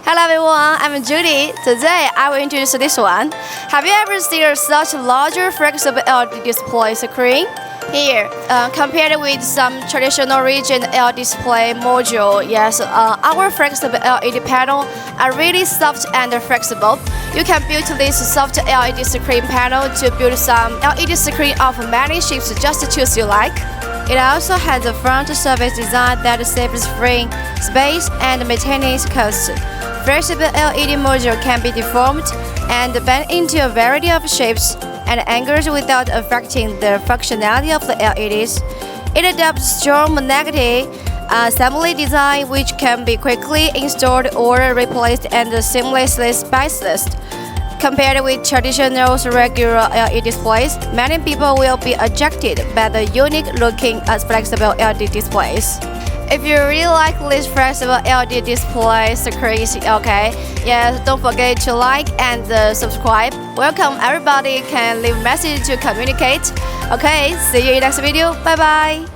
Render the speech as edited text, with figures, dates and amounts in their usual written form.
Hello everyone, I'm Judy. Today I will introduce this one. Have you ever seen such a larger flexible LED display screen? Here, compared with some traditional region LED display module, yes, our flexible LED panel are really soft and flexible. You can build this soft LED screen panel to build some LED screen of many shapes, just choose you like. It also has a front surface design that saves freeing space and maintenance costs. Flexible LED module can be deformed and bent into a variety of shapes and angles without affecting the functionality of the LEDs. It adopts strong magnetic assembly design which can be quickly installed or replaced and seamlessly spliced. Compared with traditional regular LED displays, many people will be attracted by the unique-looking flexible LED displays. If you really like this flexible LED display screens, okay, yes, don't forget to like and subscribe. Welcome, everybody can leave a message to communicate. Okay, see you in next video. Bye bye.